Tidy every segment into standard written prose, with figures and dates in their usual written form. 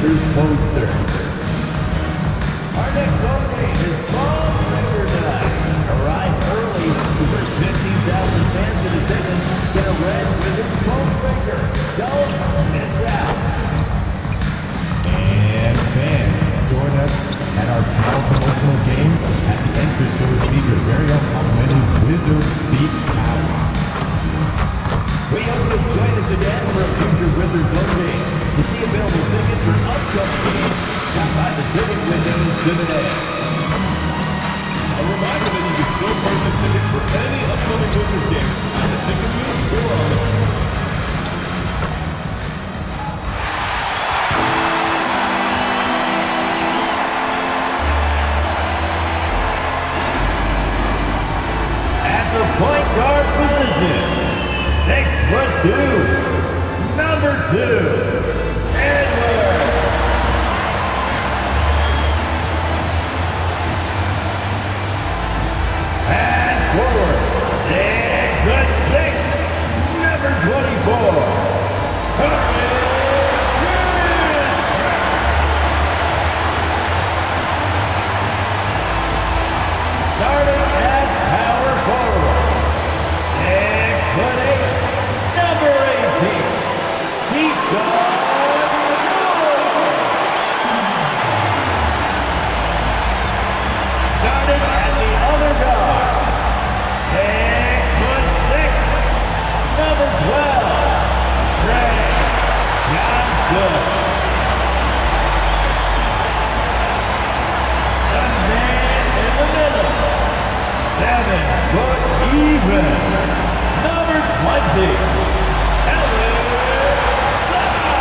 Wizards poster. Our next home game is Fall Finger Night. Arrive early with their 15,000 fans in attendance. Get a red Wizards foam finger. Don't miss out. And fans, join us at our power promotional game at the entrance to receive your very own complimentary Wizard Beat Power. We hope you'll join us again for a future Wizards home game. To see available tickets for upcoming games, stop by the ticket windows today. A reminder that you can still purchase tickets for any upcoming Wizards game at the ticket booth store. Point guard position, 6'2", number 2, Edward. And forward, 6'6", number 24, starting at power forward. 6'8", number 18, Keyshawn George. Starting at the other guard, 6'6", number 12, Ray Johnson. The man in the middle, 7 foot even. Number 20, Alex Saka.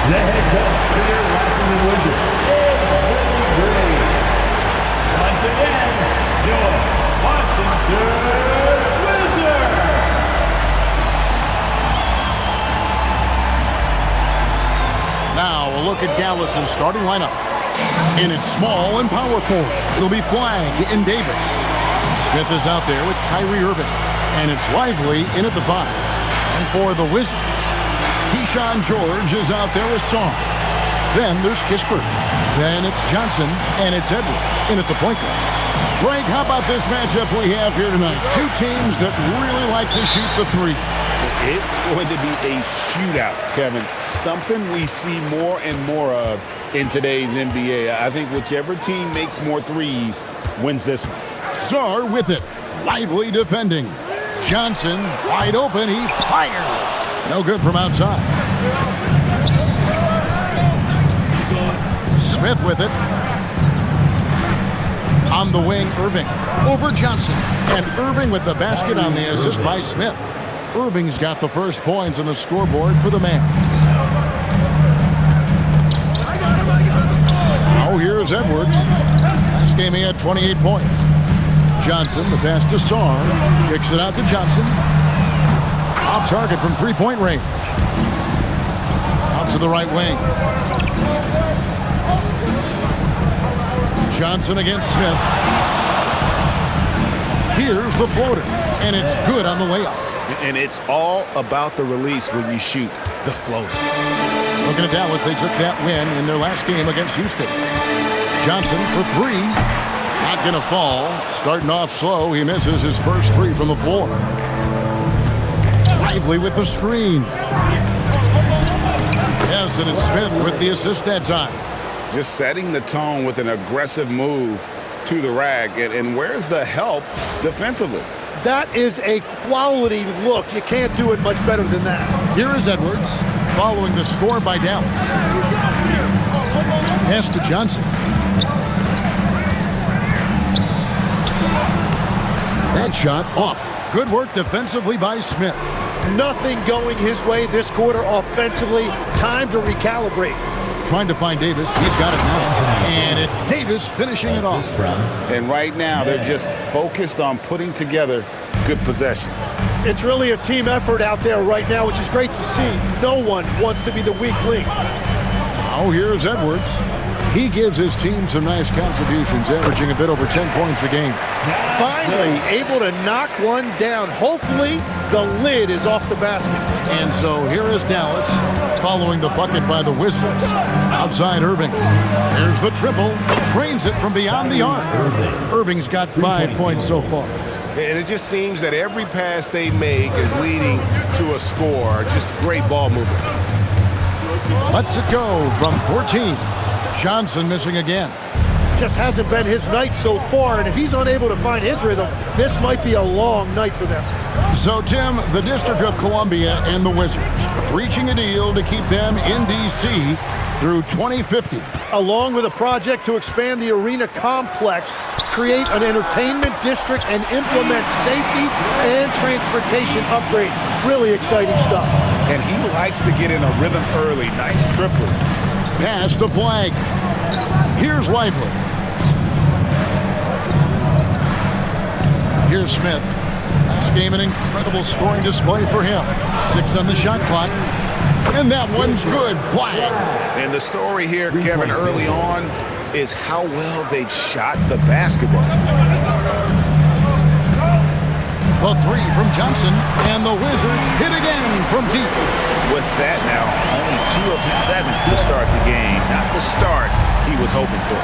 The head coach for your Washington Wizards is Willie Green. Once again, your Washington Wizards. Now a look at Dallas's starting lineup. In its small and power forward, it'll be Flag and Davis. Smith is out there with Kyrie Irving, and it's Lively in at the 5. And for the Wizards, Keyshawn George is out there with Song. Then there's Kispert. Then it's Johnson, and it's Edwards in at the point guard. Greg, how about this matchup we have here tonight? Two teams that really like to shoot the three. It's going to be a shootout, Kevin. Something we see more and more of in today's NBA. I think whichever team makes more threes wins this one. Czar with it. Lively defending. Johnson wide open. He fires. No good from outside. Smith with it. On the wing, Irving. Over Johnson. And Irving with the basket on the assist by Smith. Irving's got the first points on the scoreboard for the Mavs. Now here's Edwards. Last game he had 28 points. Johnson, the pass to Sarr. Kicks it out to Johnson. Off target from three-point range. Out to the right wing. Johnson against Smith. Here's the floater. And it's good on the layup. And it's all about the release when you shoot the floater. Looking at Dallas, they took that win in their last game against Houston. Johnson for 3. Not going to fall. Starting off slow, he misses his first 3 from the floor. Lively with the screen. Yes, and it's Smith with the assist that time. Just setting the tone with an aggressive move to the rack. And where's the help defensively? That is a quality look. You can't do it much better than that. Here is Edwards following the score by Dallas. Pass to Johnson. That shot off. Good work defensively by Smith. Nothing going his way this quarter offensively. Time to recalibrate. Trying to find Davis. He's got it now. And it's Davis finishing it off. And right now, they're just focused on putting together good possessions. It's really a team effort out there right now, which is great to see. No one wants to be the weak link. Now here's Edwards. He gives his team some nice contributions, averaging a bit over 10 points a game. Finally able to knock one down. Hopefully the lid is off the basket. And so here is Dallas following the bucket by the Wizards. Outside Irving. Here's the triple. Trains it from beyond the arc. Irving's got 5 points so far. And it just seems that every pass they make is leading to a score. Just great ball movement. Let's it go from 14. Johnson missing again. Just hasn't been his night so far, and if he's unable to find his rhythm, this might be a long night for them. So, Tim, the District of Columbia and the Wizards reaching a deal to keep them in D.C. through 2050. Along with a project to expand the arena complex, create an entertainment district, and implement safety and transportation upgrades. Really exciting stuff. And he likes to get in a rhythm early. Nice triple. Pass to Flag. Here's Lively. Here's Smith. This game an incredible scoring display for him. 6 on the shot clock. And that one's good. Flag. And the story here, Kevin, early on is how well they've shot the basketball. A 3 from Johnson. And the Wizards hit again from deep. With that now, only 2 of 7 to start the game. Not the start he was hoping for.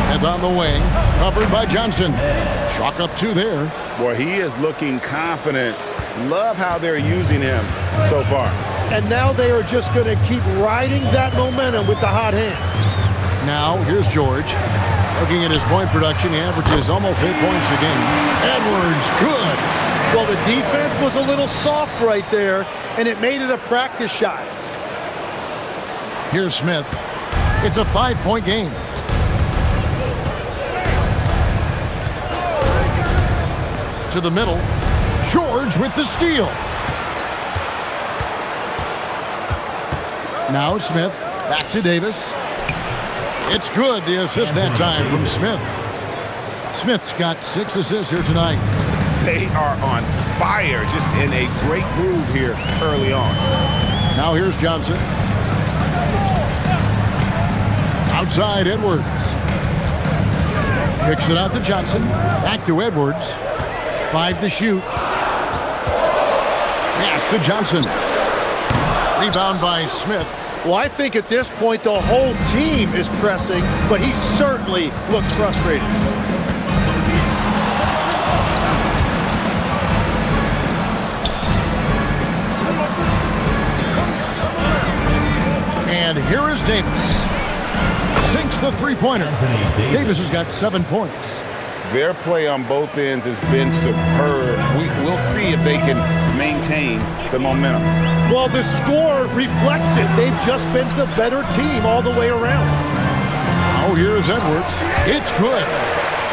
Smith on the wing, covered by Johnson. Chalk up 2 there. Boy, he is looking confident. Love how they're using him so far. And now they are just going to keep riding that momentum with the hot hand. Now, here's George. Looking at his point production, he averages almost 8 points a game. Edwards, good. Well, the defense was a little soft right there, and it made it a practice shot. Here's Smith. It's a 5-point game. To the middle. George with the steal. Now Smith. Back to Davis. It's good. The assist that time from Smith. Smith's got 6 assists here tonight. They are on fire, just in a great groove here early on. Now here's Johnson. Outside Edwards. Kicks it out to Johnson. Back to Edwards. 5 to shoot. Pass to Johnson. Rebound by Smith. Well, I think at this point the whole team is pressing, but he certainly looks frustrated. And here is Davis. Sinks the three-pointer. Davis has got 7 points. Their play on both ends has been superb. We'll see if they can maintain the momentum. Well, the score reflects it. They've just been the better team all the way around. Oh, here's Edwards. It's good.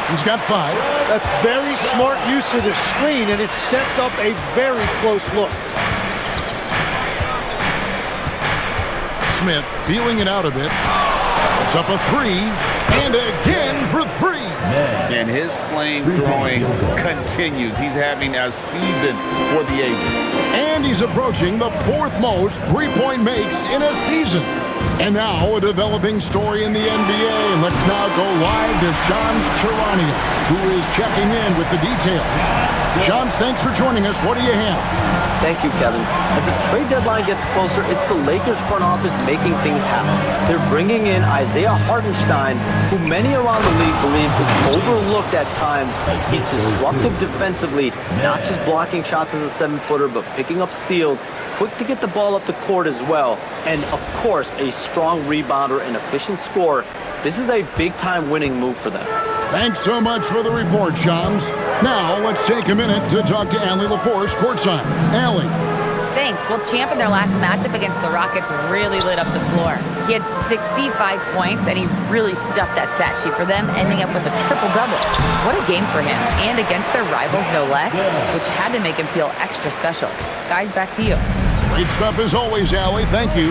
He's got 5. That's very smart use of the screen, and it sets up a very close look. Smith feeling it out a bit. It's up a 3, and again for 3. And his flame throwing continues. He's having a season for the ages. And he's approaching the 4th most three-point makes in a season. And now a developing story in the NBA. And let's now go live to Shams Charania, who is checking in with the details. Shams, thanks for joining us. What do you have? Thank you, Kevin. As the trade deadline gets closer, it's the Lakers front office making things happen. They're bringing in Isaiah Hartenstein, who many around the league believe is overlooked at times. He's disruptive defensively, not just blocking shots as a 7-footer, but picking up steals, quick to get the ball up the court as well, and of course, a strong rebounder and efficient scorer. This is a big-time winning move for them. Thanks so much for the report, Shams. Now, let's take a minute to talk to Allie LaForce courtside. Allie. Thanks. Well, Champ in their last matchup against the Rockets really lit up the floor. He had 65 points, and he really stuffed that stat sheet for them, ending up with a triple-double. What a game for him, and against their rivals, no less, which had to make him feel extra special. Guys, back to you. Great stuff as always, Allie. Thank you.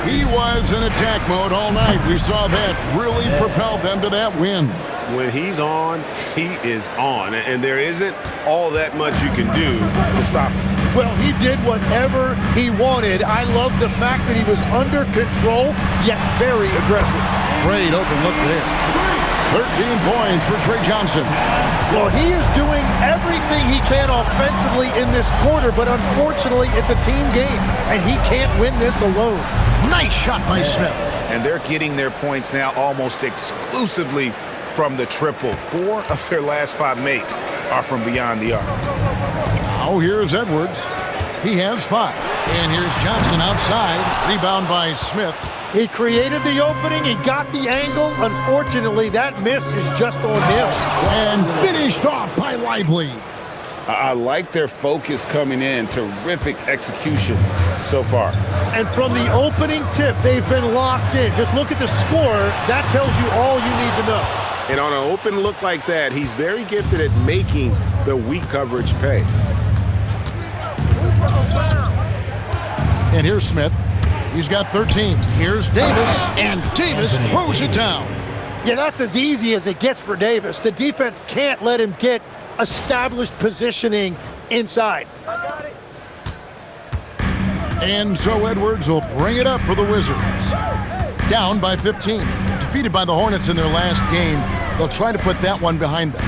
He was in attack mode all night. We saw that really propelled them to that win. When he's on, he is on. And there isn't all that much you can do to stop him. Well, he did whatever he wanted. I love the fact that he was under control, yet very aggressive. Great open look there. 13 points for Trey Johnson. Well, he is doing everything he can offensively in this quarter, but unfortunately, it's a team game, and he can't win this alone. Nice shot by Smith. And they're getting their points now almost exclusively from the triple. 4 of their last 5 makes are from beyond the arc. Now here's Edwards. He has 5. And here's Johnson outside. Rebound by Smith. He created the opening. He got the angle. Unfortunately, that miss is just on him. And finished off by Lively. I like their focus coming in. Terrific execution so far. And from the opening tip, they've been locked in. Just look at the score. That tells you all you need to know. And on an open look like that, he's very gifted at making the weak coverage pay. And here's Smith. He's got 13. Here's Davis, and Davis throws it down. Yeah, that's as easy as it gets for Davis. The defense can't let him get established positioning inside. And so Edwards will bring it up for the Wizards. Down by 15. Defeated by the Hornets in their last game. They'll try to put that one behind them.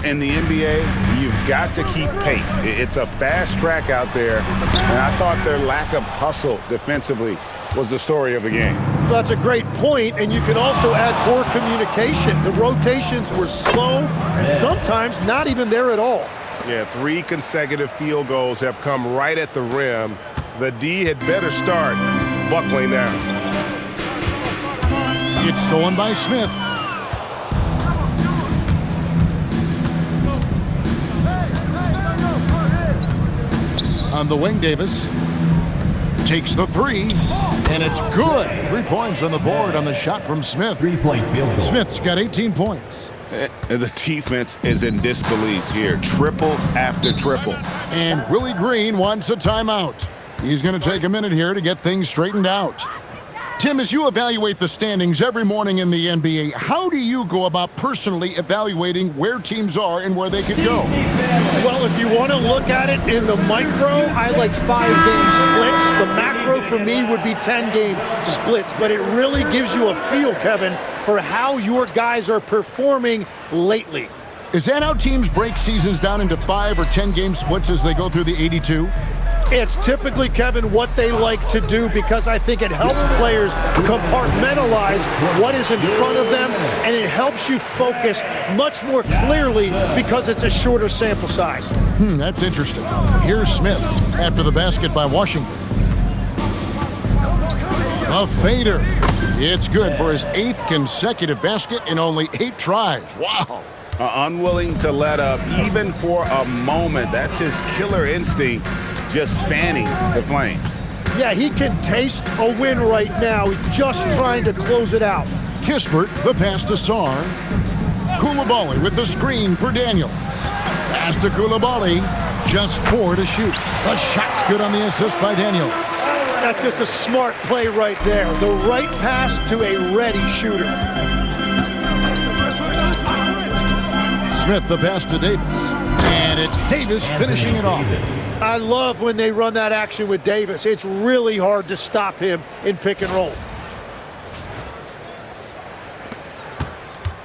In the NBA, you've got to keep pace. It's a fast track out there, and I thought their lack of hustle defensively was the story of the game. That's a great point, and you can also add poor communication. The rotations were slow and sometimes not even there at all. Yeah, 3 consecutive field goals have come right at the rim. The D had better start buckling down. It's stolen by Smith. On the wing, Davis takes the 3, and it's good. 3 points on the board on the shot from Smith. 3-point field goal. Smith's got 18 points. And the defense is in disbelief here. Triple after triple. And Willie Green wants a timeout. He's going to take a minute here to get things straightened out. Tim, as you evaluate the standings every morning in the NBA, how do you go about personally evaluating where teams are and where they could go? Well, if you want to look at it in the micro, I like 5-game splits. The macro for me would be 10-game splits, but it really gives you a feel, Kevin, for how your guys are performing lately. Is that how teams break seasons down into 5 or 10-game splits as they go through the 82? It's typically, Kevin, what they like to do because I think it helps players compartmentalize what is in front of them, and it helps you focus much more clearly because it's a shorter sample size. That's interesting. Here's Smith after the basket by Washington. A fader. It's good for his 8th consecutive basket in only 8 tries. Wow. Unwilling to let up even for a moment. That's his killer instinct, just fanning the flames. Yeah, he can taste a win right now. He's just trying to close it out. Kispert, the pass to Sarr. Koulibaly with the screen for Daniels. Pass to Koulibaly, just 4 to shoot. The shot's good on the assist by Daniels. That's just a smart play right there. The right pass to a ready shooter. Smith, the pass to Davis. And it's Davis finishing it off. I love when they run that action with Davis. It's really hard to stop him in pick and roll.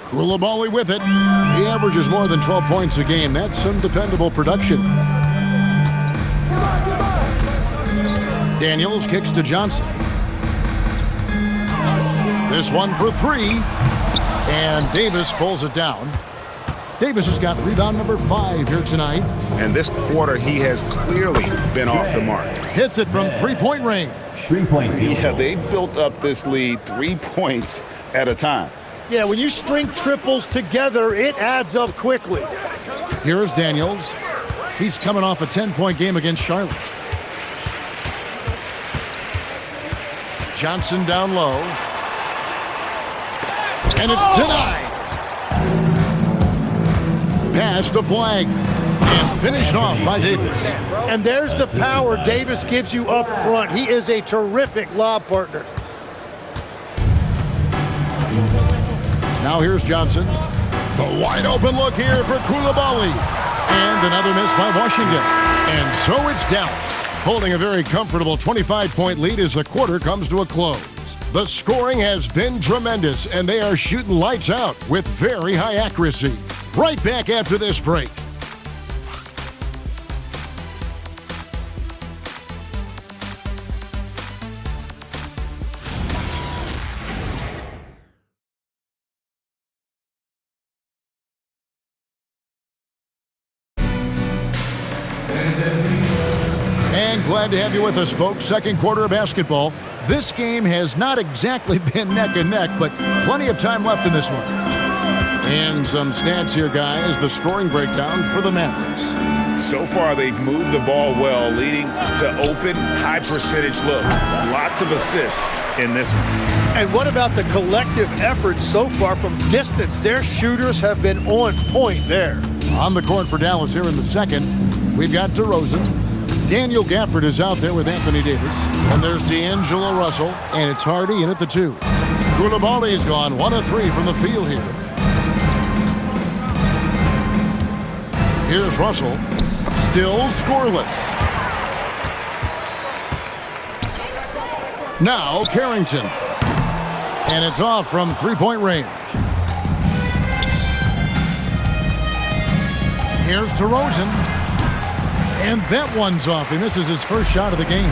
Koulibaly with it. He averages more than 12 points a game. That's some dependable production. Daniels kicks to Johnson. This one for 3. And Davis pulls it down. Davis has got rebound number 5 here tonight. And this quarter, he has clearly been off the mark. Hits it from 3-point range. 3-point field Yeah, goal. they built up this lead 3 points at a time. Yeah, when you string triples together, it adds up quickly. Here's Daniels. He's coming off a 10-point game against Charlotte. Johnson down low. And it's denied. Pass to Flag. And finished off by Davis. And there's the power Davis gives you up front. He is a terrific lob partner. Now here's Johnson. The wide open look here for Koulibaly. And another miss by Washington. And so it's Dallas, holding a very comfortable 25-point lead as the quarter comes to a close. The scoring has been tremendous, and they are shooting lights out with very high accuracy. Right back after this break. And glad to have you with us, folks. Second quarter of basketball. This game has not exactly been neck and neck, but plenty of time left in this one. And some stats here, guys. The scoring breakdown for the Mavericks. So far, they've moved the ball well, leading to open, high-percentage looks. Lots of assists in this one. And what about the collective effort so far from distance? Their shooters have been on point there. On the court for Dallas here in the second, we've got DeRozan. Daniel Gafford is out there with Anthony Davis. And there's D'Angelo Russell, and it's Hardy in at the 2. Koulibaly's gone 1 of 3 from the field here. Here's Russell, still scoreless. Now Carrington, and it's off from three-point range. Here's DeRozan. And that one's off. He misses his first shot of the game.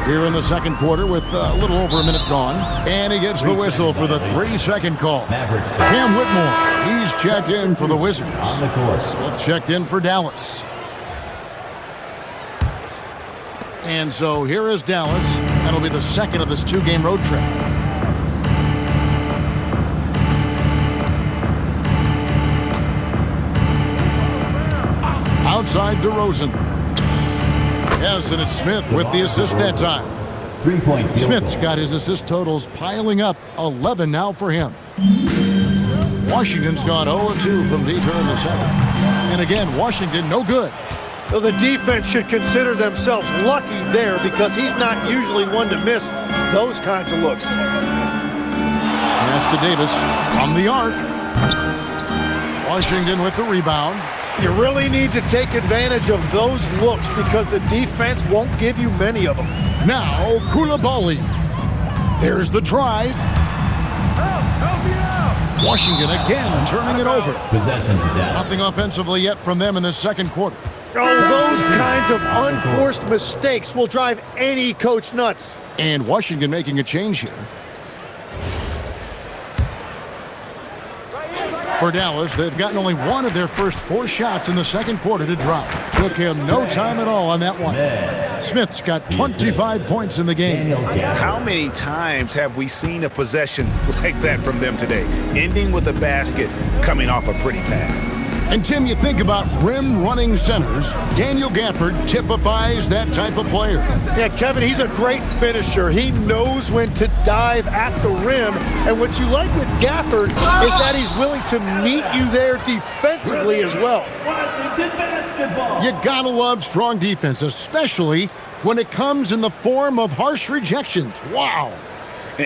Here in the second quarter with a little over a minute gone. And he gets the whistle for the 3-second call. Cam Whitmore, he's checked in for the Wizards. Smith checked in for Dallas. And so here is Dallas. That'll be the second of this 2-game road trip. Outside DeRozan. Yes, and it's Smith with the assist that time. 3-point. Smith's got his assist totals piling up. 11 now for him. Washington's gone 0-2 from deep here in the second. And again, Washington no good. So the defense should consider themselves lucky there because he's not usually one to miss those kinds of looks. Pass to Davis from the arc. Washington with the rebound. You really need to take advantage of those looks because the defense won't give you many of them. Now Koulibaly. There's the drive. Washington again turning it over. Possession to Dallas. Nothing offensively yet from them in the second quarter. Oh, those kinds of unforced mistakes will drive any coach nuts. And Washington making a change here. For Dallas, they've gotten only one of their first 4 shots in the second quarter to drop. Took him no time at all on that one. Smith's got 25 points in the game. How many times have we seen a possession like that from them today, ending with a basket coming off a pretty pass? And Tim, you think about rim-running centers. Daniel Gafford typifies that type of player. Yeah, Kevin, he's a great finisher. He knows when to dive at the rim. And what you like with Gafford is that he's willing to meet you there defensively as well. You gotta love strong defense, especially when it comes in the form of harsh rejections. Wow.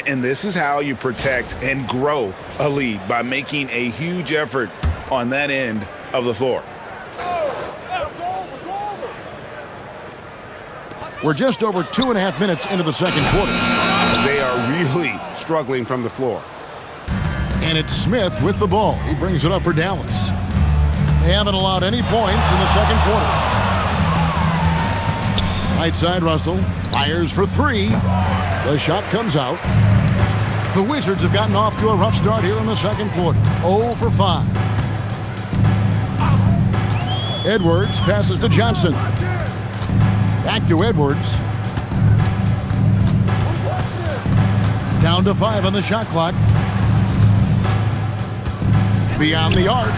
And this is how you protect and grow a lead, by making a huge effort on that end of the floor. We're just over 2.5 minutes into the second quarter. They are really struggling from the floor. And it's Smith with the ball. He brings it up for Dallas. They haven't allowed any points in the second quarter. Right side, Russell fires for 3. The shot comes out. The Wizards have gotten off to a rough start here in the second quarter. 0 for 5. Edwards passes to Johnson. Back to Edwards. Down to 5 on the shot clock. Beyond the arc.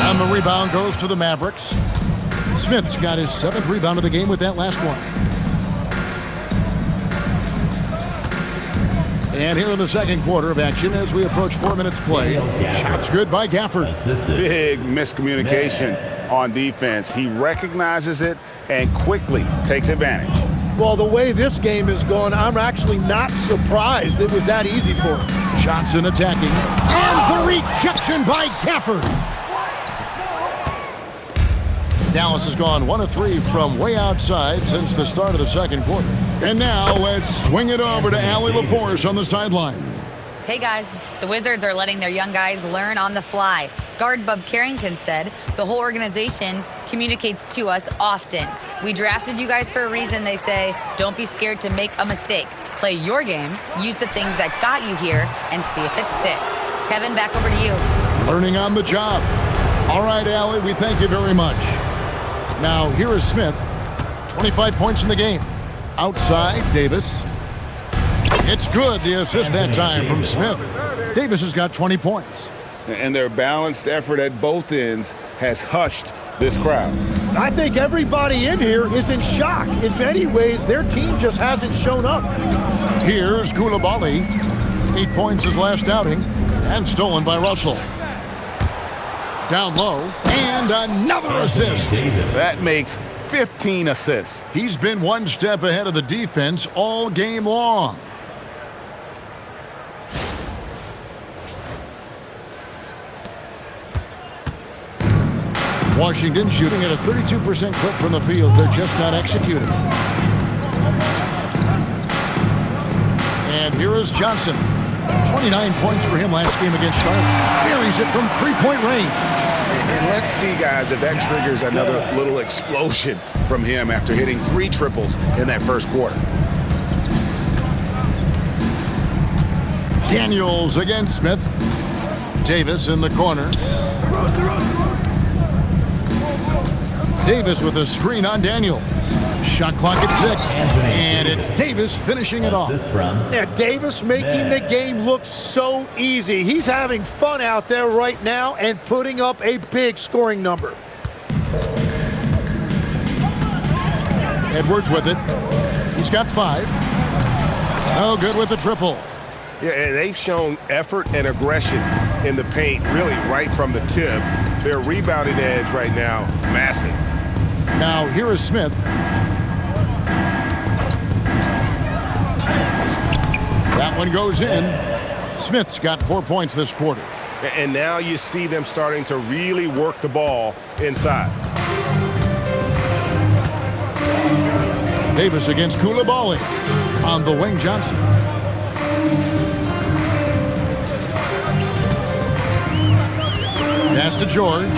And the rebound goes to the Mavericks. Smith's got his 7th rebound of the game with that last one. And here in the second quarter of action as we approach 4 minutes play. Shots good by Gafford. Big miscommunication on defense. He recognizes it and quickly takes advantage. Well, the way this game is going, I'm actually not surprised it was that easy for him. Johnson attacking. And the rejection by Gafford. Dallas has gone 1 of 3 from way outside since the start of the second quarter. And now let's swing it over to Allie LaForce on the sideline. Hey guys, the Wizards are letting their young guys learn on the fly. Guard Bub Carrington said the whole organization communicates to us often. We drafted you guys for a reason, they say. Don't be scared to make a mistake. Play your game, use the things that got you here, and see if it sticks. Kevin, back over to you. Learning on the job. All right, Allie, we thank you very much. Now, here is Smith. 25 points in the game. Outside, Davis. It's good, the assist that time from Smith. Davis has got 20 points. And their balanced effort at both ends has hushed this crowd. I think everybody in here is in shock. In many ways, their team just hasn't shown up. Here's Koulibaly. 8 points his last outing, and stolen by Russell. Down low, and another assist. That makes 15 assists. He's been one step ahead of the defense all game long. Washington shooting at a 32% clip from the field. They're just not executing. And here is Johnson. 29 points for him last game against Charlotte. Buries it from three-point range. And let's see, guys, if that triggers another little explosion from him after hitting 3 triples in that first quarter. Daniels against Smith. Davis in the corner. Davis with a screen on Daniels. Shot clock at 6. And it's Davis finishing it off. Yeah, Davis making the game look so easy. He's having fun out there right now and putting up a big scoring number. Edwards with it. He's got 5. No good with the triple. Yeah, and they've shown effort and aggression in the paint, really right from the tip. Their rebounding edge right now, massive. Now here is Smith. That one goes in. Smith's got 4 points this quarter. And now you see them starting to really work the ball inside. Davis against Koulibaly. On the wing, Johnson. Pass to George.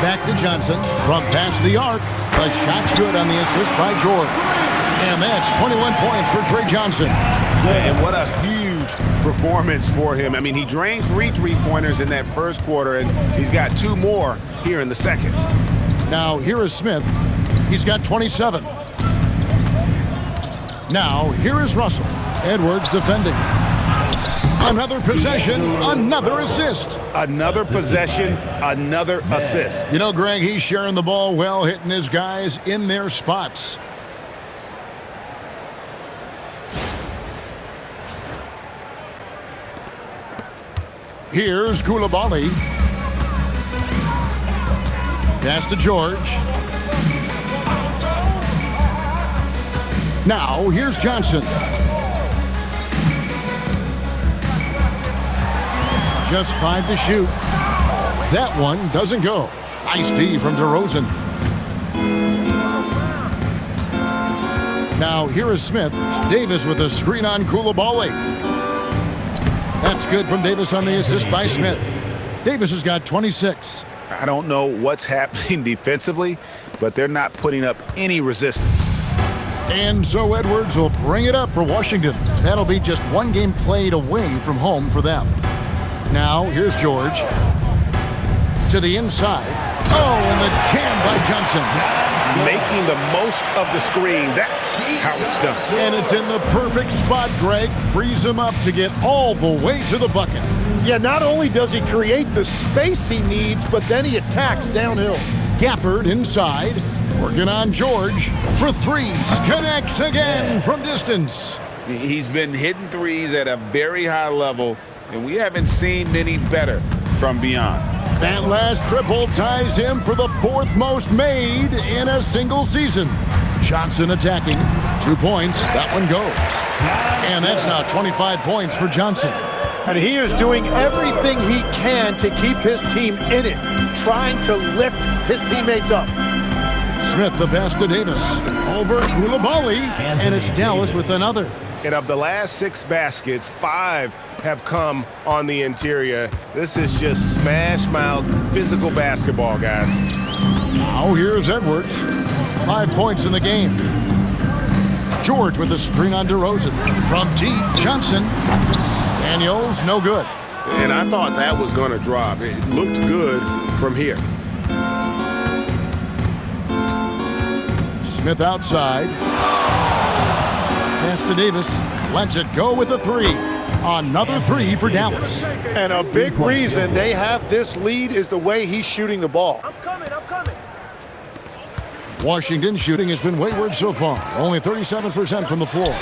Back to Johnson. From past the arc. The shot's good on the assist by George. And that's 21 points for Trey Johnson. And what a huge performance for him. I mean, he drained 3 3-pointers in that first quarter, and he's got 2 more here in the second. Now, here is Smith. He's got 27. Now, here is Russell. Edwards defending. Another possession, another assist. Another possession, another assist. You know, Greg, he's sharing the ball well, hitting his guys in their spots. Here's Koulibaly. Pass to George. Now, here's Johnson. Just 5 to shoot. That one doesn't go. Nice D from DeRozan. Now, here is Smith. Davis with a screen on Koulibaly. That's good from Davis on the assist by Smith. Davis has got 26. I don't know what's happening defensively, but they're not putting up any resistance. And so Edwards will bring it up for Washington. That'll be just 1 game played away from home for them. Now, here's George. To the inside. Oh, and the jam by Johnson. Making the most of the screen. That's how it's done. And it's in the perfect spot, Greg. Frees him up to get all the way to the bucket. Yeah, not only does he create the space he needs, but then he attacks downhill. Gafford inside. Working on George for 3s. Connects again from distance. He's been hitting 3s at a very high level, and we haven't seen many better from beyond. That last triple ties him for the 4th most made in a single season. Johnson attacking. 2 points. That one goes. And that's now 25 points for Johnson. And he is doing everything he can to keep his team in it, trying to lift his teammates up. Smith the pass to Davis. Over Koulibaly, and it's Dallas with another. And of the last 6 baskets, 5 have come on the interior. This is just smash-mouth physical basketball, guys. Now here's Edwards. 5 points in the game. George with the screen on DeRozan. From deep, Johnson. Daniels, no good. And I thought that was going to drop. It looked good from here. Smith outside. Pass to Davis. Lets it go with a 3. Another 3 for Dallas. And a big reason they have this lead is the way he's shooting the ball. I'm coming. Washington shooting has been wayward so far. Only 37% from the floor.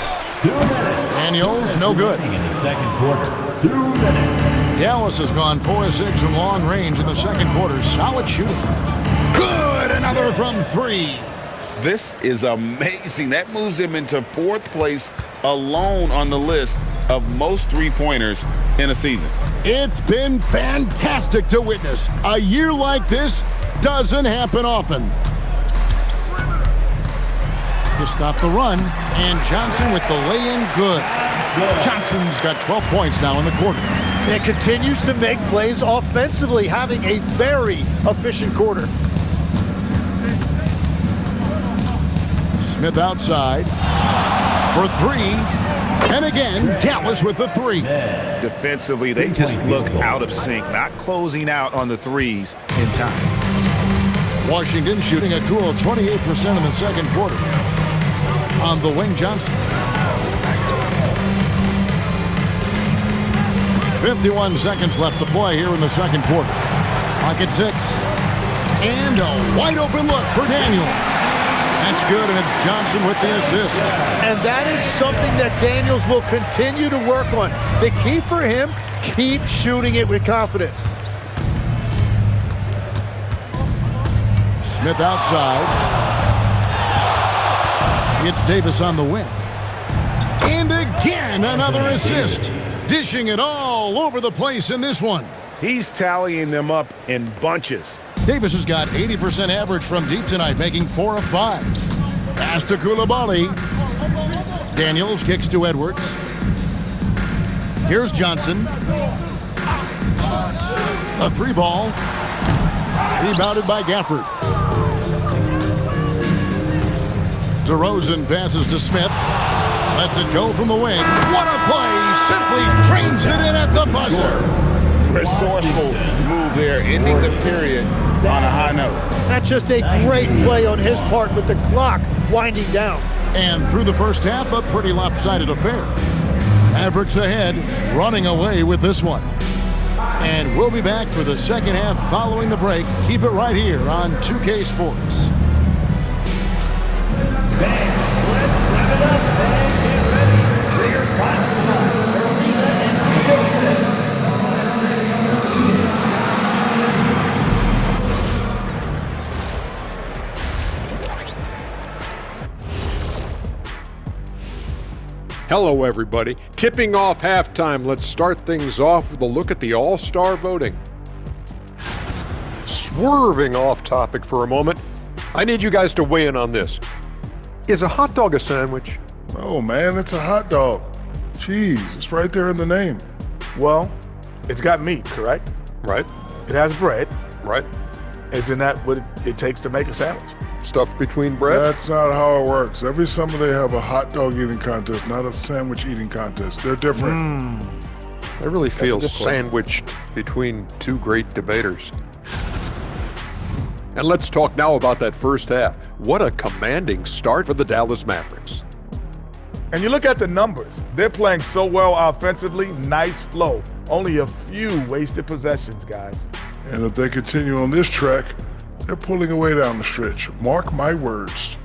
Daniels, no good. In the second quarter, 2 minutes. Dallas has gone 4 of 6 from long range in the second quarter. Solid shooting. Good! Another from 3. This is amazing. That moves him into 4th place alone on the list of most three-pointers in a season. It's been fantastic to witness. A year like this doesn't happen often. To stop the run, and Johnson with the lay-in good. Johnson's got 12 points now in the quarter. And continues to make plays offensively, having a very efficient quarter. Smith outside for 3. And again, Dallas with the 3. Defensively, they just look out of sync, not closing out on the threes in time. Washington shooting a cool 28% in the second quarter. On the wing, Johnson. 51 seconds left to play here in the second quarter. Clock at 6. And a wide open look for Daniels. That's good, and it's Johnson with the assist. And that is something that Daniels will continue to work on. The key for him, keep shooting it with confidence. Smith outside. It's Davis on the wing. And again, another assist. Dishing it all over the place in this one. He's tallying them up in bunches. Davis has got 80% average from deep tonight, making 4 of 5. Pass to Koulibaly. Daniels kicks to Edwards. Here's Johnson. A 3-ball. Rebounded by Gafford. DeRozan passes to Smith. Lets it go from the wing. What a play! Simply trains it in at the buzzer. Resourceful move there, ending the period on a high note. That's just a great play on his part with the clock winding down. And through the first half, a pretty lopsided affair. Mavericks ahead, running away with this one. And we'll be back for the second half following the break. Keep it right here on 2K Sports. Let's wrap it up and get ready for your final Hello, everybody. Tipping off halftime. Let's start things off with a look at the All-Star voting. Swerving off topic for a moment, I need you guys to weigh in on this. Is a hot dog a sandwich? Oh, man, it's a hot dog. Cheese, it's right there in the name. Well, it's got meat, correct? Right. It has bread. Right. Isn't that what it takes to make a sandwich? Stuffed between bread? That's not how it works. Every summer they have a hot dog eating contest, not a sandwich eating contest. They're different. I really feel good point. sandwiched between two great debaters. And let's talk now about that first half. What a commanding start for the Dallas Mavericks. And you look at the numbers. They're playing so well offensively. Nice flow. Only a few wasted possessions, guys. And if they continue on this track, they're pulling away down the stretch. Mark my words.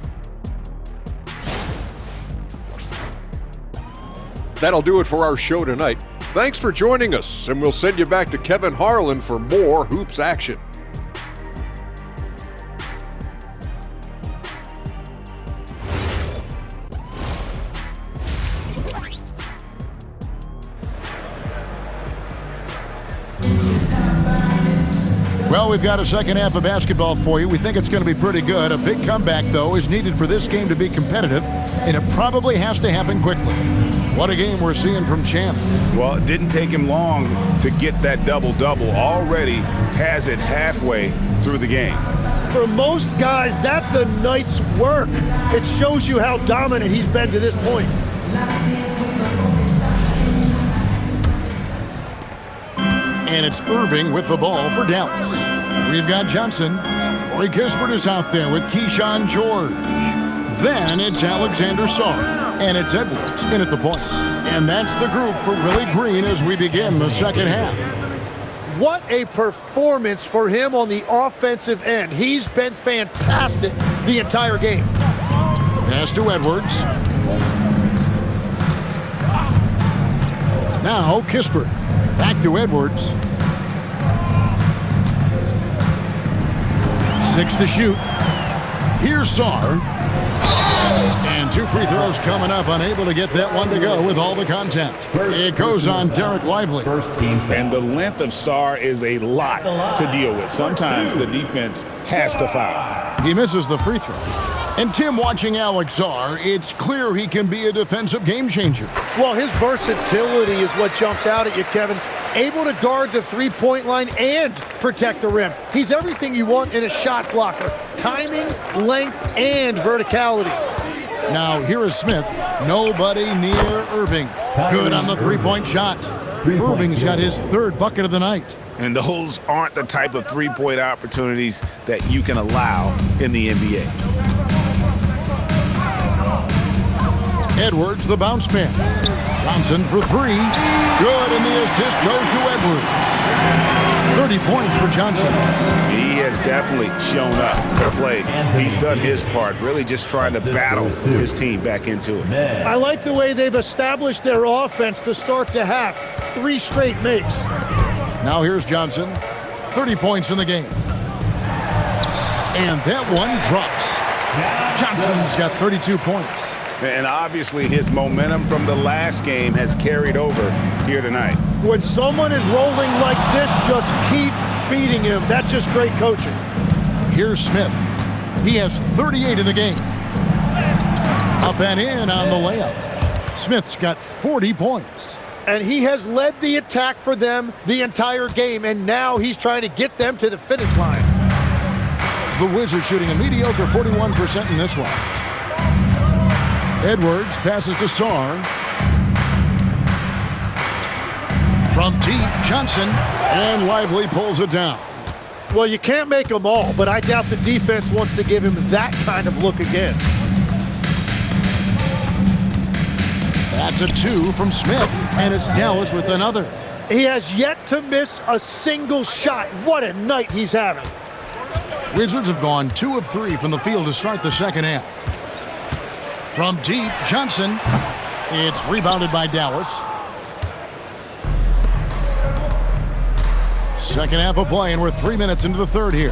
That'll do it for our show tonight. Thanks for joining us, and we'll send you back to Kevin Harlan for more hoops action. Well, we've got a second half of basketball for you. We think it's going to be pretty good. A big comeback, though, is needed for this game to be competitive, and it probably has to happen quickly. What a game we're seeing from Champ. Well, it didn't take him long to get that double-double. Already has it halfway through the game. For most guys, that's a night's work. It shows you how dominant he's been to this point. And it's Irving with the ball for Dallas. We've got Johnson. Corey Kispert is out there with Keyshawn George. Then it's Alexander Sarr. And it's Edwards in at the point. And that's the group for Willie Green as we begin the second half. What a performance for him on the offensive end. He's been fantastic the entire game. Pass to Edwards. Now Kispert. Back to Edwards. 6 to shoot. Here's Sarr. And 2 free throws coming up, unable to get that one to go with all the contact. It goes on Derek Lively. And the length of Sarr is a lot to deal with. Sometimes the defense has to foul. He misses the free throw. And Tim, watching Alex Sarr, it's clear he can be a defensive game changer. Well, his versatility is what jumps out at you, Kevin. Able to guard the three-point line and protect the rim. He's everything you want in a shot blocker. Timing, length, and verticality. Now, here is Smith. Nobody near Irving. Good on the three-point shot. Irving's got his third bucket of the night. And those aren't the type of three-point opportunities that you can allow in the NBA. Edwards, the bounce pass. Johnson for 3. Good, and the assist goes to Edwards. 30 points for Johnson. He has definitely shown up to play. He's done his part, really just trying to battle his team back into it. I like the way they've established their offense to start the half. 3 straight makes. Now here's Johnson. 30 points in the game. And that one drops. Johnson's got 32 points. And obviously his momentum from the last game has carried over here tonight. When someone is rolling like this, just keep feeding him. That's just great coaching. Here's Smith. He has 38 in the game. Up and in on the layup. Smith's got 40 points. And he has led the attack for them the entire game, and now he's trying to get them to the finish line. The Wizards shooting a mediocre 41% in this one. Edwards passes to Sarr. From deep, Johnson, and Lively pulls it down. Well, you can't make them all, but I doubt the defense wants to give him that kind of look again. That's a 2 from Smith, and it's Dallas with another. He has yet to miss a single shot. What a night he's having. Wizards have gone 2 of 3 from the field to start the second half. From deep, Johnson. It's rebounded by Dallas. Second half of play, and we're 3 minutes into the third here.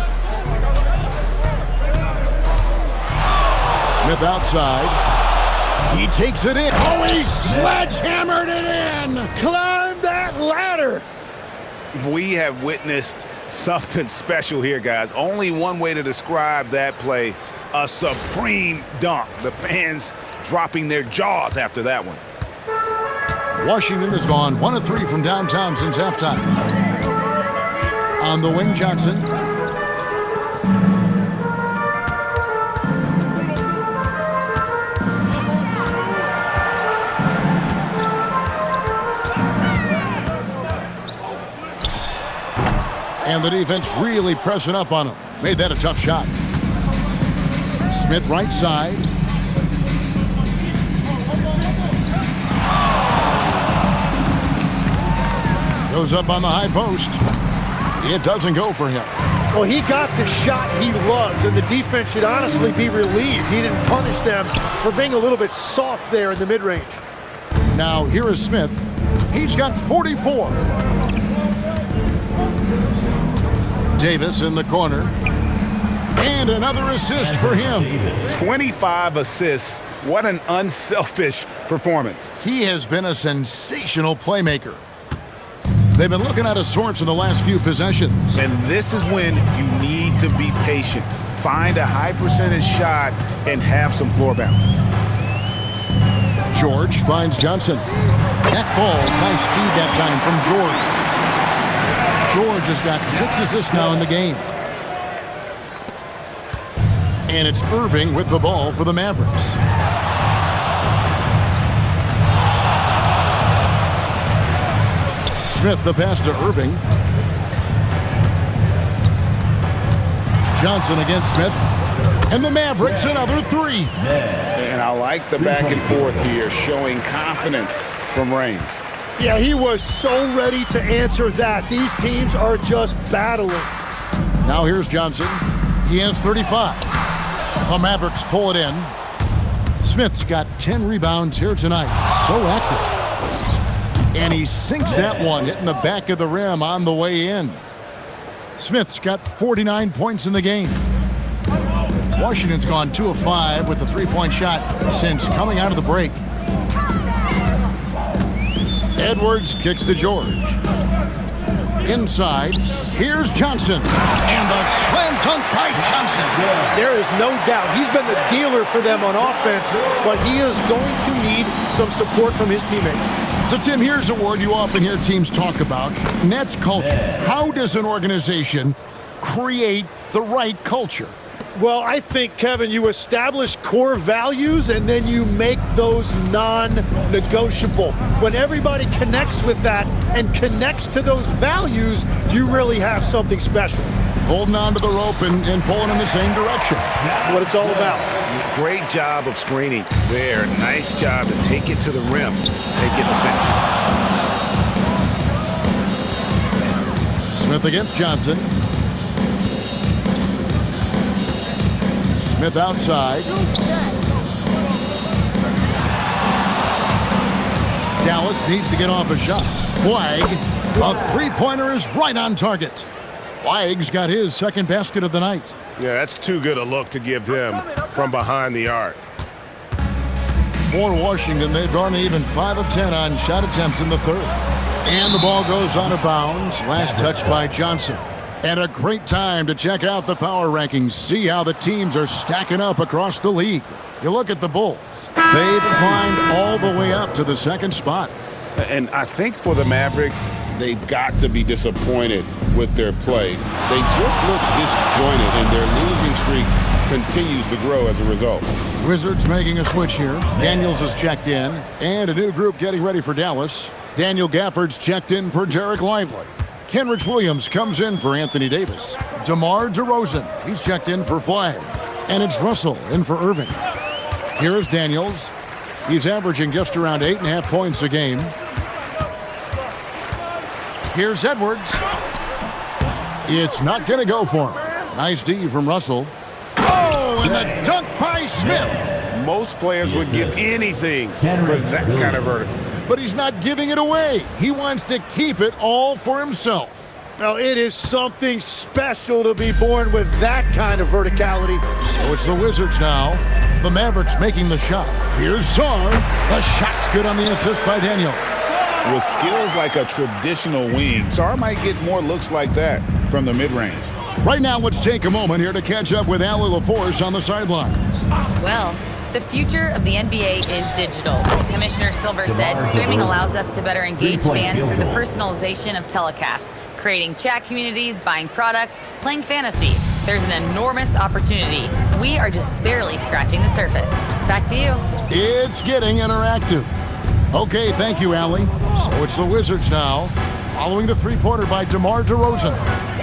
Smith outside. He takes it in. Oh, he sledgehammered it in. Climb that ladder. We have witnessed something special here, guys. Only one way to describe that play. A supreme dunk. The fans dropping their jaws after that one. Washington has gone 1 of 3 from downtown since halftime. On the wing, Johnson. And the defense really pressing up on him. Made that a tough shot. Smith right side. Goes up on the high post. It doesn't go for him. Well, he got the shot he loves, and the defense should honestly be relieved. He didn't punish them for being a little bit soft there in the mid-range. Now, here is Smith. He's got 44. Davis in the corner. And another assist for him. 25 assists. What an unselfish performance. He has been a sensational playmaker. They've been looking at a source in the last few possessions. And this is when you need to be patient. Find a high percentage shot and have some floor balance. George finds Johnson. That ball, nice feed that time from George. George has got 6 assists now in the game. And it's Irving with the ball for the Mavericks. Smith the pass to Irving. Johnson against Smith. And the Mavericks another 3. And I like the back and forth here, showing confidence from range. Yeah, he was so ready to answer that. These teams are just battling. Now here's Johnson. He has 35. The Mavericks pull it in. Smith's got 10 rebounds here tonight. So active. And he sinks that one, hitting the back of the rim on the way in. Smith's got 49 points in the game. Washington's gone 2 of 5 with the 3-point shot since coming out of the break. Edwards kicks to George. Inside, here's Johnson. And the slam dunk by Johnson. There is no doubt. He's been the dealer for them on offense, but he is going to need some support from his teammates. So, Tim, here's a word you often hear teams talk about, and that's culture. How does an organization create the right culture? Well, I think, Kevin, you establish core values and then you make those non-negotiable. When everybody connects with that and connects to those values, you really have something special. Holding on to the rope and pulling in the same direction. That's what it's all about. Great job of screening there. Nice job to take it to the rim and get the finish. Smith against Johnson. Smith outside. Dallas needs to get off a shot. Flag. A three-pointer is right on target. Flag's got his second basket of the night. Yeah, that's too good a look to give him from behind the arc. For Washington, they've gone even 5 of 10 on shot attempts in the third. And the ball goes out of bounds. Last touch by Johnson. And a great time to check out the power rankings. See how the teams are stacking up across the league. You look at the Bulls. They've climbed all the way up to the second spot. And I think for the Mavericks, they've got to be disappointed with their play. They just look disjointed, and their losing streak continues to grow as a result. Wizards making a switch here. Daniels is checked in, and a new group getting ready for Dallas. Daniel Gafford's checked in for Derek Lively. Kenrich Williams comes in for Anthony Davis. DeMar DeRozan, he's checked in for Flag. And it's Russell in for Irving. Here is Daniels. He's averaging just around 8.5 points a game. Here's Edwards. It's not going to go for him. Nice D from Russell. Oh, and the dunk by Smith. Most players would give anything for that kind of vertical. But he's not giving it away. He wants to keep it all for himself. Now, it is something special to be born with that kind of verticality. So it's the Wizards now. The Mavericks making the shot. Here's Czar. The shot's good on the assist by Daniel. With skills like a traditional wing, Czar might get more looks like that from the mid-range. Right now, let's take a moment here to catch up with Allie LaForce on the sidelines. Well, the future of the NBA is digital. Commissioner Silver said streaming allows us to better engage fans through the personalization of telecasts, creating chat communities, buying products, playing fantasy. There's an enormous opportunity. We are just barely scratching the surface. Back to you. It's getting interactive. Okay, thank you, Allie. So it's the Wizards now. Following the three-pointer by DeMar DeRozan.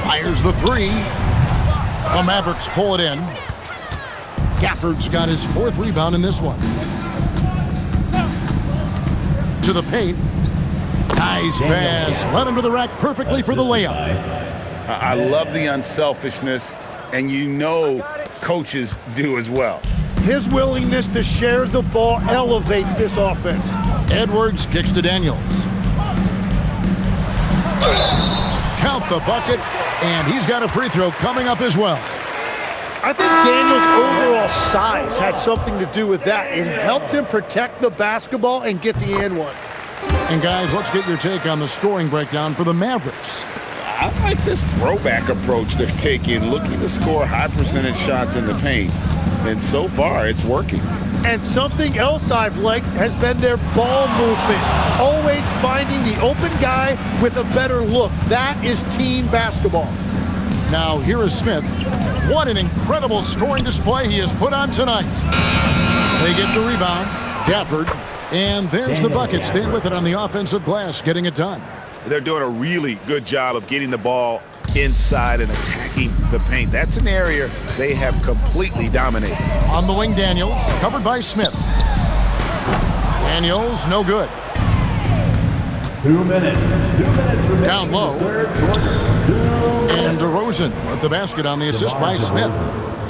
Fires the three. The Mavericks pull it in. Gafford's got his fourth rebound in this one. To the paint. Nice pass. Led him to the rack perfectly for the layup. I love the unselfishness, and you know coaches do as well. His willingness to share the ball elevates this offense. Edwards kicks to Daniels. Count the bucket, and he's got a free throw coming up as well. I think Daniels' overall size had something to do with that. It helped him protect the basketball and get the and one. And guys, let's get your take on the scoring breakdown for the Mavericks. I like this throwback approach they're taking, looking to score high percentage shots in the paint. And so far, it's working. And something else I've liked has been their ball movement. Always finding the open guy with a better look. That is team basketball. Now, here is Smith. What an incredible scoring display he has put on tonight. They get the rebound. Gafford. And there's the bucket. Staying with it on the offensive glass, getting it done. They're doing a really good job of getting the ball inside and attacking the paint. That's an area they have completely dominated. On the wing, Daniels, covered by Smith. Daniels, no good. 2 minutes. 2 minutes remaining. Down low. And DeRozan with the basket on the assist by Smith.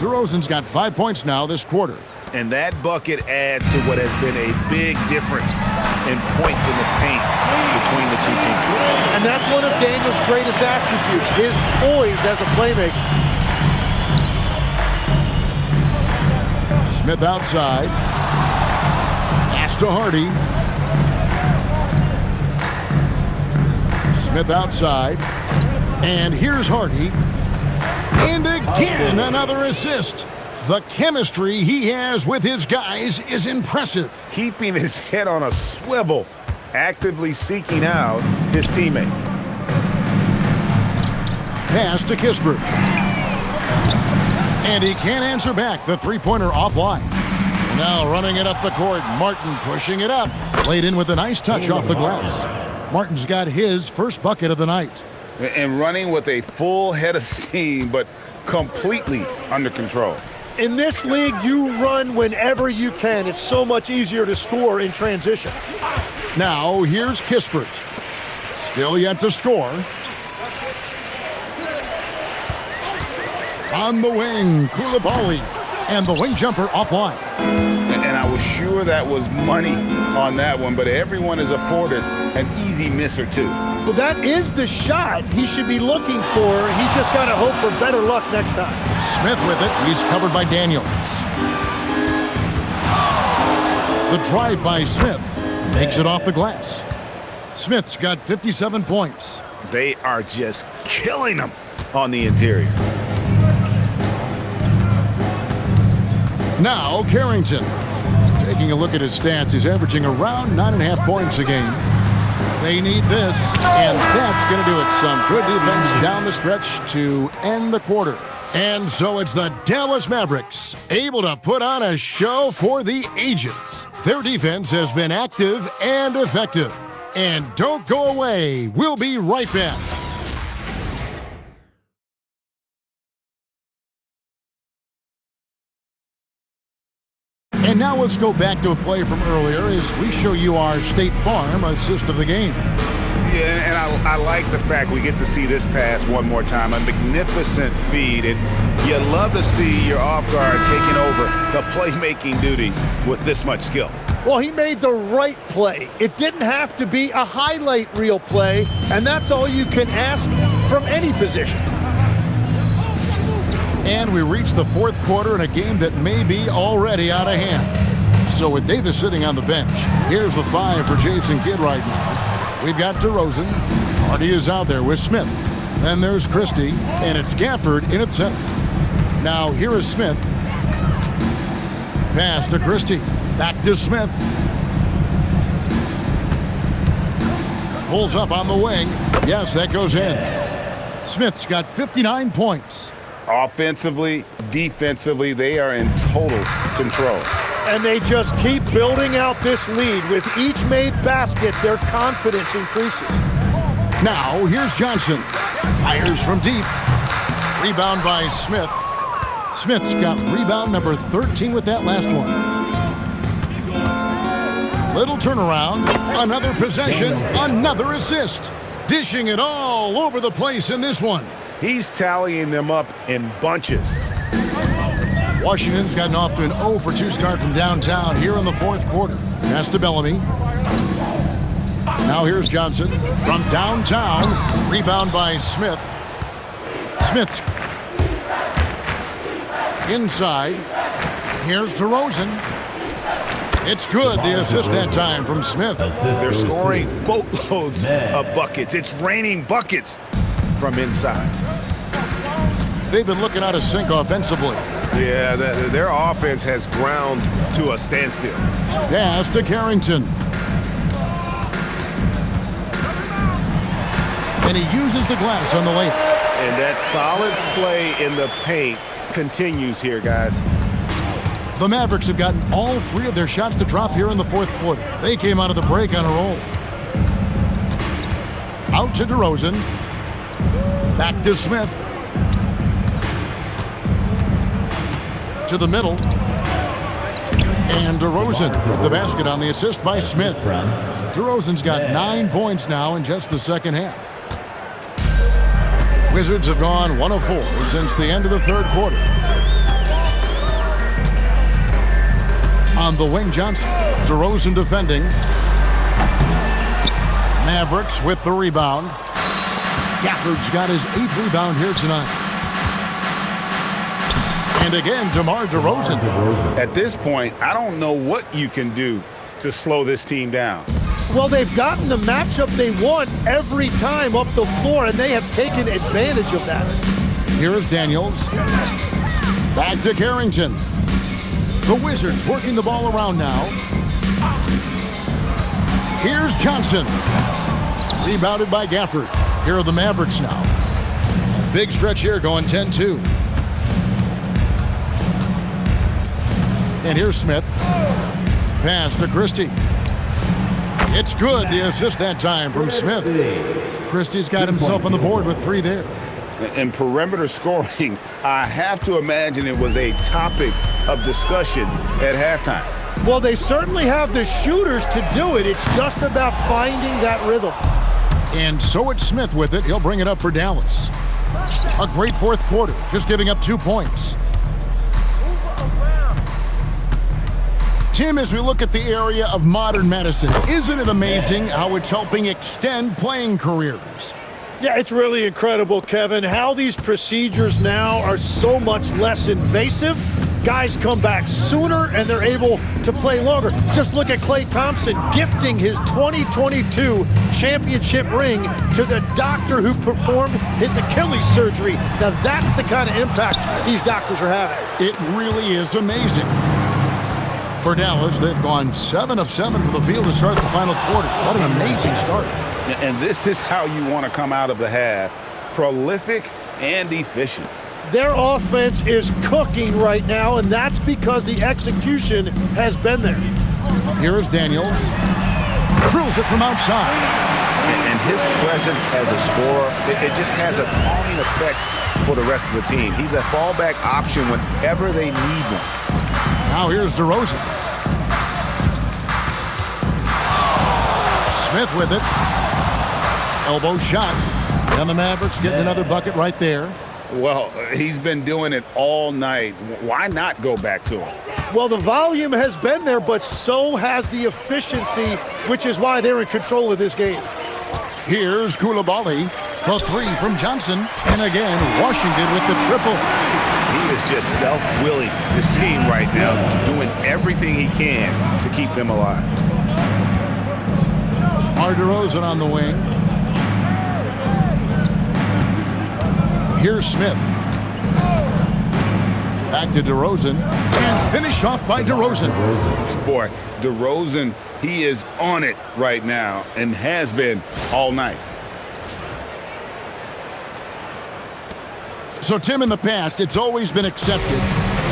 DeRozan's got 5 points now this quarter. And that bucket adds to what has been a big difference in points in the paint between the two teams. And that's one of Daniel's greatest attributes, his poise as a playmaker. Smith outside. Pass to Hardy. Smith outside. And here's Hardy. And again, another assist. The chemistry he has with his guys is impressive. Keeping his head on a swivel, actively seeking out his teammate. Pass to Kispert. And he can't answer back. The three-pointer offline. Now running it up the court. Martin pushing it up. Played in with a nice touch off the glass. Martin's got his first bucket of the night. And running with a full head of steam, but completely under control. In this league, you run whenever you can. It's so much easier to score in transition. Now, here's Kispert. Still yet to score. On the wing, Koulibaly. And the wing jumper offline. And I was sure that was money on that one, but everyone is afforded an easy miss or two. Well, that is the shot he should be looking for. He's just got to hope for better luck next time. Smith with it. He's covered by Daniels. The drive by Smith makes it off the glass. Smith's got 57 points. They are just killing them on the interior. Now, Carrington. Taking a look at his stats, he's averaging around 9.5 points a game. They need this, and that's going to do it. Some good defense down the stretch to end the quarter. And so it's the Dallas Mavericks, able to put on a show for the ages. Their defense has been active and effective. And don't go away. We'll be right back. And now let's go back to a play from earlier as we show you our State Farm assist of the game. Yeah, and I like the fact we get to see this pass one more time. A magnificent feed, and you love to see your off guard taking over the playmaking duties with this much skill. Well, he made the right play. It didn't have to be a highlight reel play, and that's all you can ask from any position. And we reach the fourth quarter in a game that may be already out of hand. So with Davis sitting on the bench, here's the five for Jason Kidd right now. We've got DeRozan. Hardy is out there with Smith. Then there's Christie, and it's Gafford in at center. Now here is Smith. Pass to Christie. Back to Smith. Pulls up on the wing. Yes, that goes in. Smith's got 59 points. Offensively, defensively, they are in total control. And they just keep building out this lead. With each made basket, their confidence increases. Now, here's Johnson. Fires from deep. Rebound by Smith. Smith's got rebound number 13 with that last one. Little turnaround. Another possession. Another assist. Dishing it all over the place in this one. He's tallying them up in bunches. Washington's gotten off to an 0 for 2 start from downtown here in the fourth quarter. Pass to Bellamy. Now here's Johnson from downtown. Rebound by Smith. Smith's inside. Here's DeRozan. It's good. The assist that time from Smith. They're scoring boatloads of buckets. It's raining buckets from inside. They've been looking out of sync offensively. Yeah, their offense has ground to a standstill. Pass to Carrington. And he uses the glass on the layup. And that solid play in the paint continues here, guys. The Mavericks have gotten all 3 of their shots to drop here in the fourth quarter. They came out of the break on a roll. Out to DeRozan. Back to Smith. To the middle. And DeRozan with the basket on the assist by Smith. DeRozan's got 9 points now in just the second half. Wizards have gone 1 of 4 since the end of the third quarter. On the wing, Johnson. DeRozan defending. Mavericks with the rebound. Gafford's got his 8th rebound here tonight. And again, DeMar DeRozan. At this point, I don't know what you can do to slow this team down. Well, they've gotten the matchup they want every time up the floor, and they have taken advantage of that. Here is Daniels. Back to Carrington. The Wizards working the ball around now. Here's Johnson. Rebounded by Gafford. Here are the Mavericks now. Big stretch here going 10-2. And here's Smith. Pass to Christie. It's good. The assist that time from Smith. Christie's got himself on the board with 3 there. And perimeter scoring, I have to imagine it was a topic of discussion at halftime. Well, they certainly have the shooters to do it. It's just about finding that rhythm. And so it's Smith with it. He'll bring it up for Dallas. A great fourth quarter, just giving up 2 points. Tim, as we look at the area of modern medicine, isn't it amazing how it's helping extend playing careers? Yeah, it's really incredible, Kevin, how these procedures now are so much less invasive. Guys come back sooner and they're able to play longer. Just look at Klay Thompson gifting his 2022 championship ring to the doctor who performed his Achilles surgery. Now that's the kind of impact these doctors are having. It really is amazing. For Dallas, they've gone 7 of 7 from the field to start the final quarter. What an amazing start. And this is how you want to come out of the half. Prolific and efficient. Their offense is cooking right now, and that's because the execution has been there. Here is Daniels. Drills it from outside. And his presence as a scorer, it just has a calming effect for the rest of the team. He's a fallback option whenever they need one. Now here's DeRozan. Smith with it. Elbow shot. And the Mavericks getting another bucket right there. Well, he's been doing it all night. Why not go back to him? Well, the volume has been there, but so has the efficiency, which is why they're in control of this game. Here's Koulibaly. The 3 from Johnson. And again, Washington with the triple. He is just self-willing, this team right now, doing everything he can to keep them alive. DeRozan on the wing. Here's Smith. Back to DeRozan. And finished off by DeRozan. Boy, DeRozan, he is on it right now and has been all night. So, Tim, in the past, it's always been accepted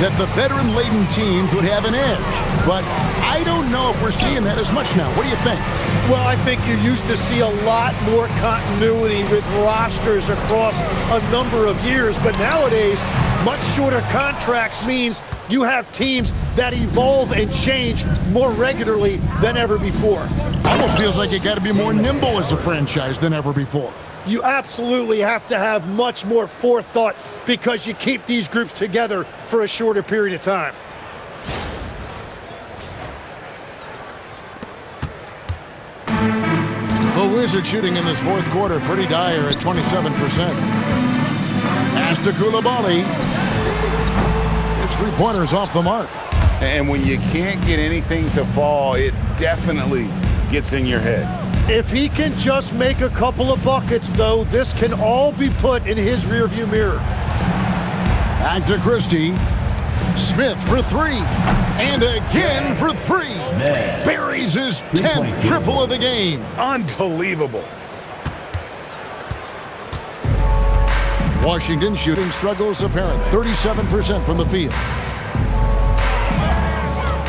that the veteran-laden teams would have an edge. But I don't know if we're seeing that as much now. What do you think? Well, I think you used to see a lot more continuity with rosters across a number of years. But nowadays, much shorter contracts means you have teams that evolve and change more regularly than ever before. Almost feels like you got to be more nimble as a franchise than ever before. You absolutely have to have much more forethought because you keep these groups together for a shorter period of time. The Wizards shooting in this fourth quarter pretty dire at 27%. Pass to Koulibaly. His 3-pointers off the mark. And when you can't get anything to fall, it definitely gets in your head. If he can just make a couple of buckets, though, this can all be put in his rearview mirror. Back to Christie. Smith for three. And again for three. Buries his 10th triple of the game. Unbelievable. Washington shooting struggles apparent. 37% from the field.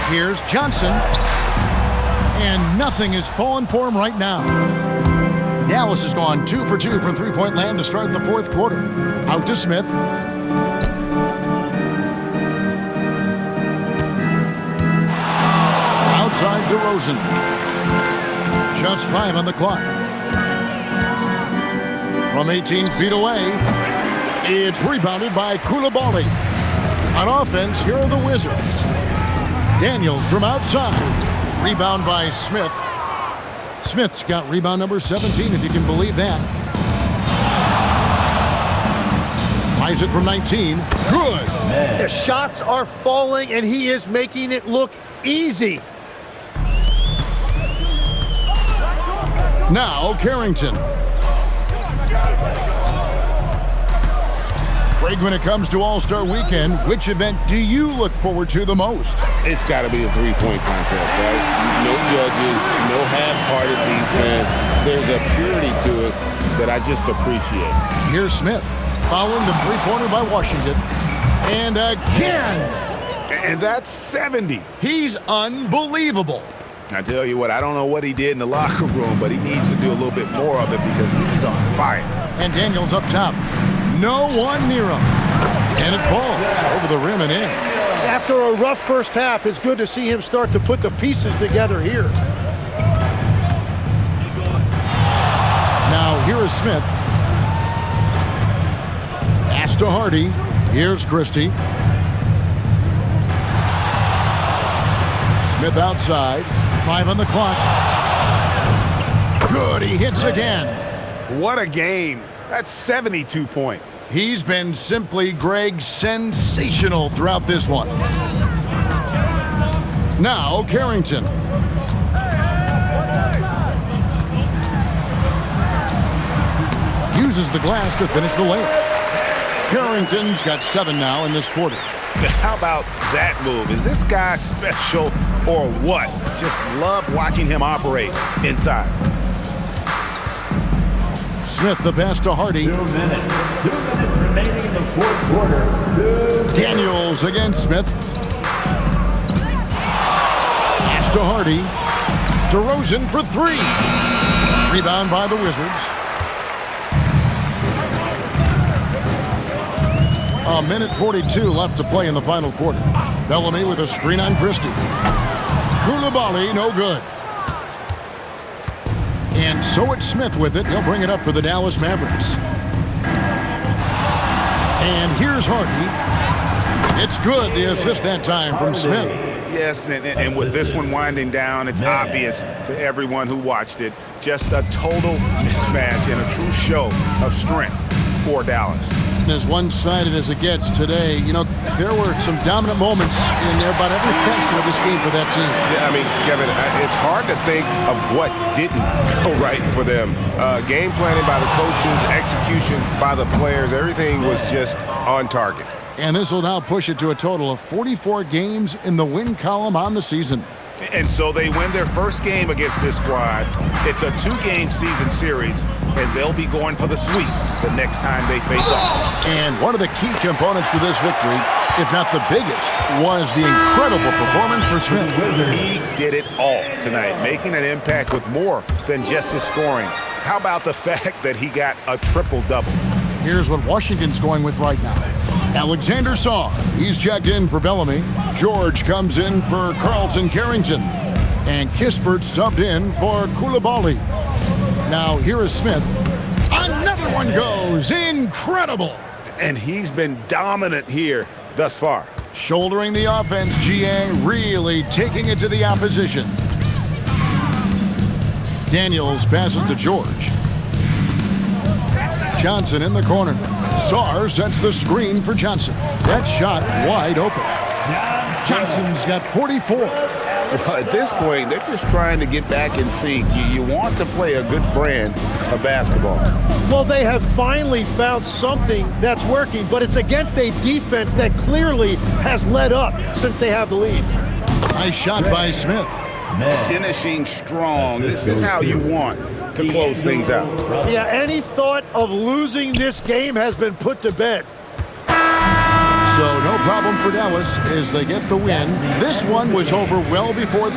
Here's Johnson. And nothing is falling for him right now. Dallas has gone 2 for 2 from three-point land to start the fourth quarter. Out to Smith. Outside DeRozan. Just 5 on the clock. From 18 feet away, it's rebounded by Coulibaly. On offense, here are the Wizards. Daniels from outside. Rebound by Smith. Smith's got rebound number 17, if you can believe that. Tries it from 19. Good. The shots are falling, and he is making it look easy. Now Carrington. Greg, when it comes to All-Star Weekend, which event do you look forward to the most? It's got to be a three-point contest, right? No judges, no half-hearted defense. There's a purity to it that I just appreciate. Here's Smith, following the three-pointer by Washington. And again! And that's 70. He's unbelievable. I tell you what, I don't know what he did in the locker room, but he needs to do a little bit more of it because he's on fire. And Daniels up top. No one near him. And it falls over the rim and in. After a rough first half, it's good to see him start to put the pieces together here. Now here is Smith. Pass to Hardy. Here's Christie. Smith outside. 5 on the clock. Good, he hits again. What a game. That's 72 points. He's been simply, Greg, sensational throughout this one. Now Carrington. Uses the glass to finish the layup. Carrington's got 7 now in this quarter. How about that move? Is this guy special or what? Just love watching him operate inside. Smith, the pass to Hardy. 2 minutes. 2 minutes remaining in the fourth quarter. Daniels against Smith. Pass to Hardy. DeRozan for 3. Rebound by the Wizards. A minute 42 left to play in the final quarter. Bellamy with a screen on Christie. Coulibaly, no good. And so it's Smith with it. He'll bring it up for the Dallas Mavericks. And here's Hardy. It's good, the assist that time from Smith. Yes, and with this one winding down, it's obvious to everyone who watched it. Just a total mismatch and a true show of strength for Dallas. As one-sided as it gets today, you know, there were some dominant moments in there about every facet of this game for that team. Yeah, I mean, Kevin, it's hard to think of what didn't go right for them. Game planning by the coaches, execution by the players, everything was just on target. And this will now push it to a total of 44 games in the win column on the season. And so they win their first game against this squad. It's a 2-game season series, and they'll be going for the sweep the next time they face off. And one of the key components to this victory, if not the biggest, was the incredible performance for Smith. He did it all tonight, making an impact with more than just his scoring. How about the fact that he got a triple-double? Here's what Washington's going with right now. Alexander Saw, he's checked in for Bellamy. George comes in for Carlton Carrington. And Kispert subbed in for Coulibaly. Now here is Smith. Another one goes. Incredible. And he's been dominant here thus far. Shouldering the offense, GA really taking it to the opposition. Daniels passes to George. Johnson in the corner. Sarr sets the screen for Johnson. That shot wide open. Johnson's got 44. Well, at this point, they're just trying to get back in sync. You want to play a good brand of basketball. Well, they have finally found something that's working, but it's against a defense that clearly has let up since they have the lead. Nice shot by Smith. Finishing strong. This is how you want to close things out. Yeah, any thought of losing this game has been put to bed. So no problem for Dallas as they get the win. This one was over well before.